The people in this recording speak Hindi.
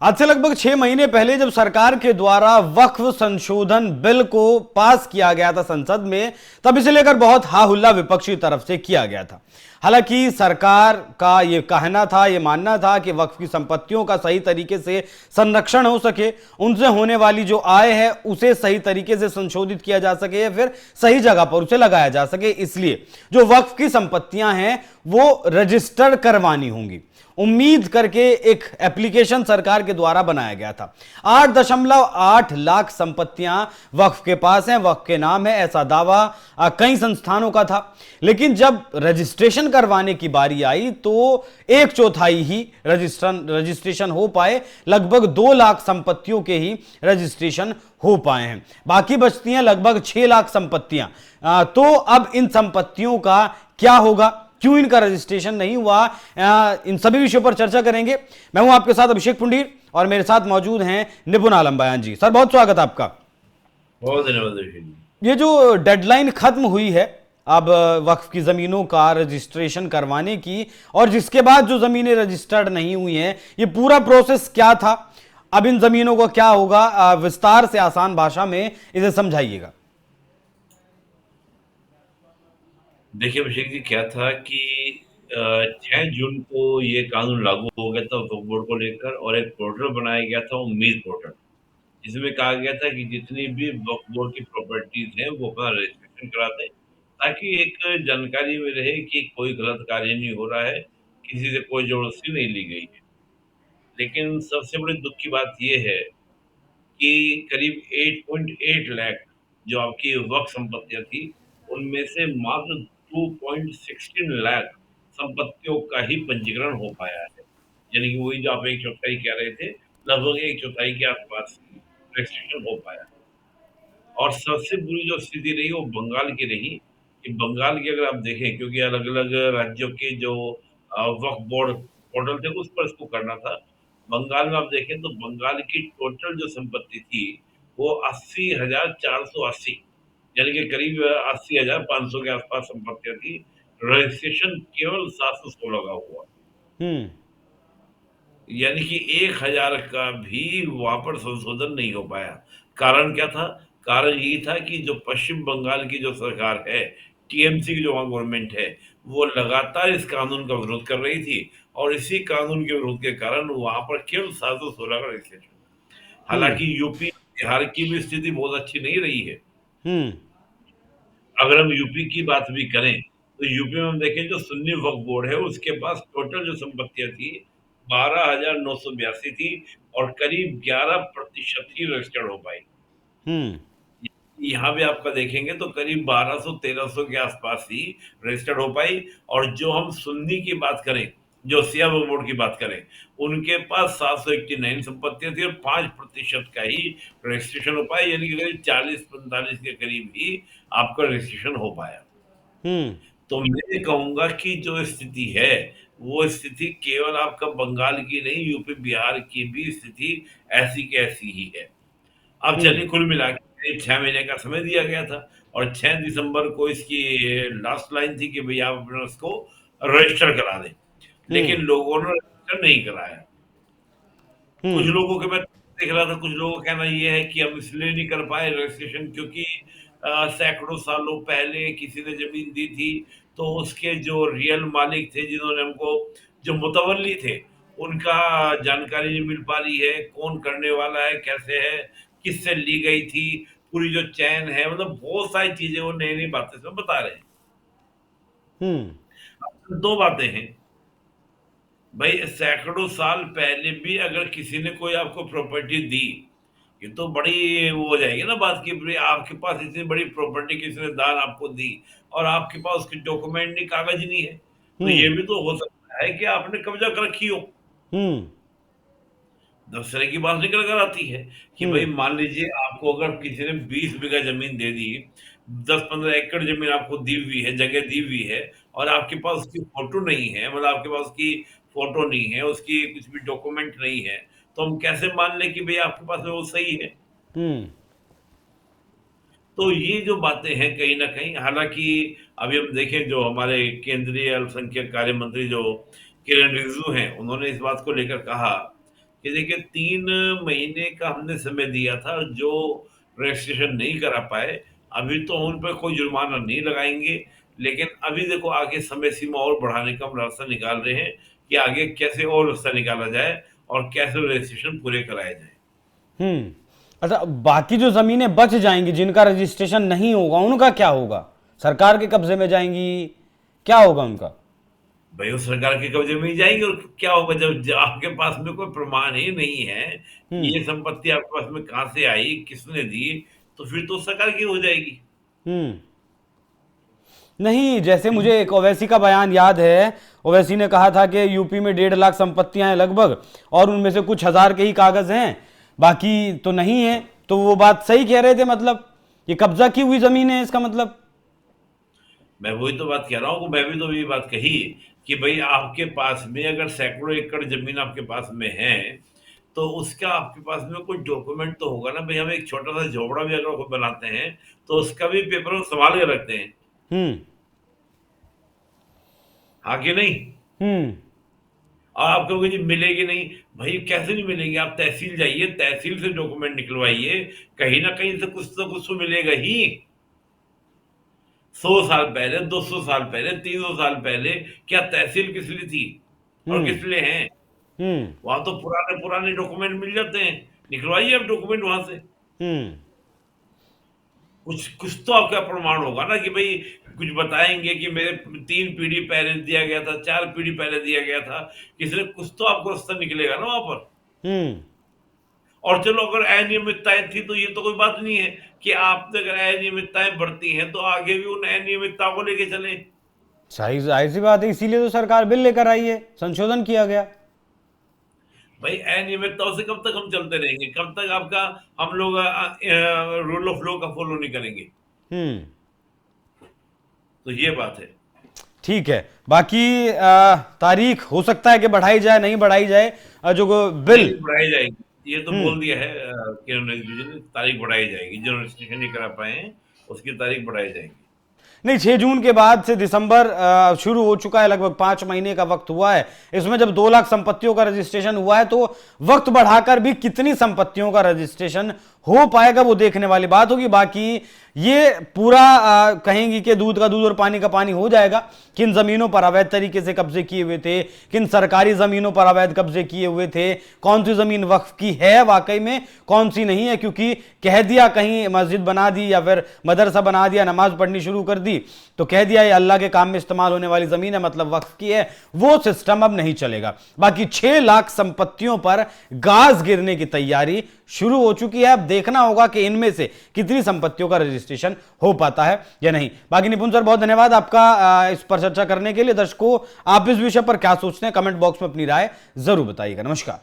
आज से लगभग 6 महीने पहले जब सरकार के द्वारा वक्फ संशोधन बिल को पास किया गया था संसद में, तब इसे लेकर बहुत हा हुल्ला विपक्षी तरफ से किया गया था। हालांकि सरकार का यह कहना था, यह मानना था कि वक्फ की संपत्तियों का सही तरीके से संरक्षण हो सके, उनसे होने वाली जो आय है उसे सही तरीके से संशोधित किया जा सके या फिर सही जगह पर उसे लगाया जा सके। इसलिए जो वक्फ की संपत्तियां हैं वो रजिस्टर्ड करवानी होंगी, उम्मीद करके एक एप्लीकेशन सरकार के द्वारा बनाया गया था। 8.8 लाख संपत्तियां वक्फ के पास हैं, वक्फ के नाम है, ऐसा दावा कई संस्थानों का था। लेकिन जब रजिस्ट्रेशन करवाने की बारी आई तो 1/4 ही रजिस्ट्रेशन हो पाए। लगभग 2 लाख संपत्तियों के ही रजिस्ट्रेशन हो पाए हैं, बाकी बचती हैं लगभग 6 लाख संपत्तियां। तो अब इन संपत्तियों का क्या होगा, क्यों इनका रजिस्ट्रेशन नहीं हुआ, इन सभी विषयों पर चर्चा करेंगे। मैं हूं आपके साथ अभिषेक पुंडीर और मेरे साथ मौजूद हैं निपुण आलम बयान जी। सर, बहुत स्वागत है आपका। बहुत धन्यवाद। ये जो डेडलाइन खत्म हुई है अब वक्फ की जमीनों का रजिस्ट्रेशन करवाने की, और जिसके बाद जो जमीनें रजिस्टर्ड नहीं हुई हैं, ये पूरा प्रोसेस क्या था, अब इन जमीनों को क्या होगा, विस्तार से आसान भाषा में इसे समझाइएगा। देखिए अभिषेक जी, क्या था कि 6 जून को ये कानून लागू हो गया था वक्फ बोर्ड को लेकर, और एक पोर्टल बनाया गया था, उम्मीद पोर्टल, जिसमें कहा गया था कि जितनी भी वक्फ बोर्ड की प्रॉपर्टीज हैं वो अपना रजिस्ट्रेशन करा दें, ताकि एक जानकारी में रहे कि कोई गलत कार्य नहीं हो रहा है, किसी से कोई जबरदस्ती नहीं ली गई है। लेकिन सबसे बड़ी दुख की बात यह है कि करीब 8.8 लाख जो आपकी वक्फ संपत्तियां थी, उनमें से मात्र 2.16 लाख संपत्तियों का ही पंजीकरण हो पाया है। यानी कि वही जो आप एक चौथाई कह रहे थे, लगभग एक चौथाई के आसपास रजिस्ट्रेशन हो पाया। और सबसे बुरी जो स्थिति रही वो बंगाल की रही, कि बंगाल की अगर आप देखें, क्योंकि अलग अलग राज्यों के जो वक्फ बोर्ड पोर्टल थे उस पर इसको करना था। बंगाल में आप देखें तो बंगाल की टोटल जो संपत्ति थी वो 80,480, यानी कि करीब 80,500 के आसपास संपत्तियां थी। रजिस्ट्रेशन केवल 716 का हुआ, हम्म। यानी कि 1,000 का भी वहां पर संशोधन नहीं हो पाया। कारण क्या था? कारण यही था कि जो पश्चिम बंगाल की जो सरकार है, टीएमसी की जो वहां गवर्नमेंट है, वो लगातार इस कानून का विरोध कर रही थी, और इसी कानून के विरोध के कारण वहां पर केवल 716 का रजिस्ट्रेशन। हम्म। हालांकि यूपी बिहार की भी स्थिति बहुत अच्छी नहीं रही है। हम्म। अगर हम यूपी की बात भी करें तो यूपी में हम देखें, जो सुन्नी वक्फ बोर्ड है उसके पास टोटल जो संपत्तियां थी 12,982 थी, और करीब 11% ही रजिस्टर्ड हो पाई। हम्म। यहाँ भी आपका देखेंगे तो करीब 1200-1300 के आसपास ही रजिस्टर्ड हो पाई। और जो हम सुन्नी की बात करें, जो सिया वक्फ बोर्ड की बात करें, उनके पास 789 संपत्तियां थी और 5% का ही रजिस्ट्रेशन हो पाया, यानी कि करीब 40-45 के करीब ही आपका रजिस्ट्रेशन हो पाया। हम्म। तो मैं कहूंगा कि जो स्थिति है वो स्थिति केवल आपका बंगाल की नहीं, यूपी बिहार की भी स्थिति ऐसी की ऐसी ही है। अब हम्म। चलिए, कुल मिला के करीब 6 महीने का समय दिया गया था, और 6 दिसंबर को इसकी लास्ट लाइन थी कि भाई आप अपना उसको रजिस्टर करा दें। लेकिन हम्म। लोगों ने रजिस्टर नहीं कराया। कुछ हम्म। लोगों के, मैं देख रहा था, कुछ लोगों का कहना ये है कि हम इसलिए नहीं कर पाए रजिस्ट्रेशन क्योंकि सैकड़ों सालों पहले किसी ने जमीन दी थी, तो उसके जो रियल मालिक थे, जिन्होंने हमको, जो मुतवल्ली थे, उनका जानकारी नहीं मिल पा रही है, कौन करने वाला है, कैसे है, किससे ली गई थी, पूरी जो चैन है, मतलब बहुत सारी चीजें वो नई नई बातें सब बता रहे हैं। हम्म। अब दो बातें हैं भाई, सैकड़ों साल पहले भी अगर किसी ने कोई आपको प्रॉपर्टी दी, ये तो बड़ी वो हो जाएगी ना बात, कि भाई आपके पास इतनी बड़ी प्रॉपर्टी किसी ने दान आपको दी, और आपके पास उसकी डॉक्यूमेंट नहीं, कागज नहीं है, तो ये हम्म। भी तो हो सकता है कि आपने कब्जा कर रखी हो। हम्म। दस तरह की बात निकल कर आती है कि भाई हम्म। मान लीजिए आपको अगर किसी ने 20 बीघा जमीन दे दी, 10-15 एकड़ जमीन आपको दी हुई है, जगह दी हुई है, और आपके पास उसकी फोटो नहीं है, मतलब आपके पास उसकी फोटो नहीं है, उसकी कुछ भी डॉक्यूमेंट नहीं है, तो हम कैसे मान लें कि भाई आपके पास में वो सही है? हम्म। तो ये जो बातें हैं कहीं न कहीं, हालाँकि अभी हम देखें, जो हमारे केंद्रीय अल्पसंख्यक कार्य मंत्री जो किरेन रिजिजू हैं, उन्होंने इस बात को लेकर कहा कि देखिए 3 महीने का हमने समय दिया था, जो रजिस्ट्रेशन नहीं करा पाए, अभी तो उन पे कोई जुर्माना नहीं लगाएँगे, लेकिन अभी देखो आगे समय सीमा और बढ़ाने का हम रास्ता निकाल रहे हैं कि आगे कैसे और रास्ता निकाला जाए और कैसे रजिस्ट्रेशन पूरे कराए जाएँ। हम्म। अच्छा, बाकी जो जमीनें बच जाएंगी जिनका रजिस्ट्रेशन नहीं होगा उनका क्या होगा? सरकार के कब्जे में जाएंगी? क्या होगा उनका? भई वो सरकार के कब्ज़े में ही जाएँगे और क्या होगा जब आपके पास में कोई प्रमाण ही नहीं है कि हम्म। ये संपत्ति आपके पास में कहाँ से आई, किसने दी, तो फिर तो सरकार की हो जाएगी। हम्म। नहीं, जैसे फिर मुझे एक ओवैसी का बयान याद है। ओवैसी ने कहा था कि यूपी में 1.5 लाख संपत्तियां हैं लगभग, और उनमें से कुछ हजार के ही कागज हैं, बाकी तो नहीं है। तो वो बात सही कह रहे थे, मतलब ये कब्जा की हुई जमीन है इसका मतलब। मैं वही तो बात कह रहा हूँ कि मैं भी तो ये बात कही कि भई आपके पास में अगर सैकड़ों एकड़ ज़मीन आपके पास में है, तो उसका आपके पास में कोई डॉक्यूमेंट तो होगा ना। भई हम एक छोटा-सा झोपड़ा भी अगर खुद बनाते हैं, तो उसका भी पेपर हम सँभाल के रखते हैं। हम्म। हाँ कि नहीं? हम्म। और आप कहोगे जी मिलेगी नहीं, भई कैसे नहीं मिलेगी? आप तहसील जाइए, तहसील से डॉक्यूमेंट निकलवाइए, कहीं न कहीं से कुछ तो कुछ तो मिलेगा ही। 100 साल पहले, 200 साल पहले, 300 साल पहले क्या तहसील किस लिए थी और हम्म। किस लिए हैं? हम्म। वहाँ तो पुराने-पुराने डॉक्यूमेंट मिल जाते हैं, निकलवाइए आप डॉक्यूमेंट वहाँ से। हम्म। कुछ कुछ तो आपका प्रमाण होगा ना कि भई कुछ बताएँगे कि मेरे 3 पीढ़ी पहले दिया गया था, 4 पीढ़ी पहले दिया गया था, किसी ने कुछ तो आपको रास्ता निकलेगा ना वहाँ पर। हम्म। और चलो अगर अनियमितताएँ थी तो ये तो कोई बात नहीं है कि आपने अगर अनियमितताएँ बरती हैं तो आगे भी उन अनियमितताओं को लेके चलें। सही, जाहिर सी बात है, इसीलिए तो सरकार बिल लेकर आई है, संशोधन किया गया। भाई अनियमितताओं से कब तक हम चलते रहेंगे? कब तक आपका हम लोग रूल ऑफ लॉ का फॉलो नहीं करेंगे? हम्म। तो ये बात है। ठीक है, बाकी तारीख हो सकता है कि बढ़ाई जाए, नहीं बढ़ाई जाए, जो नहीं, बिल। नहीं बढ़ाई जाएगी। ये तो हम्म। बोल दिया है किरण रिजिजू ने, तारीख बढ़ाई जाएगी। जो रजिस्ट्रेशन नहीं करा पाए हैं, उसकी तारीख बढ़ाई जाएगी। नहीं, 6 जून के बाद से दिसंबर शुरू हो चुका है, लगभग 5 महीने का वक्त हुआ है। इसमें जब 2 लाख संपत्तियों का रजिस्ट्रेशन हुआ है, तो वक्त बढ़ाकर भी कितनी संपत्तियों का रजिस्ट्रेशन हो पाएगा वो देखने वाली बात होगी। बाकी ये पूरा कहेंगी कि दूध का दूध और पानी का पानी हो जाएगा। किन जमीनों पर अवैध तरीके से कब्जे किए हुए थे, किन सरकारी जमीनों पर अवैध कब्जे किए हुए थे, कौन सी जमीन वक्फ की है वाकई में, कौन सी नहीं है, क्योंकि कह दिया कहीं मस्जिद बना दी या फिर मदरसा बना दिया, नमाज पढ़नी शुरू कर दी, तो कह दिया ये अल्लाह के काम में इस्तेमाल होने वाली जमीन है, मतलब वक्फ की है। वो सिस्टम अब नहीं चलेगा। बाकी 6 लाख संपत्तियों पर गाज गिरने की तैयारी शुरू हो चुकी है। अब देखना होगा कि इनमें से कितनी संपत्तियों का रजिस्ट्रेशन हो पाता है या नहीं। बाकी निपुण सर, बहुत धन्यवाद आपका इस पर चर्चा करने के लिए। दर्शकों, आप इस विषय पर क्या सोचते हैं, कमेंट बॉक्स में अपनी राय जरूर बताइएगा। नमस्कार।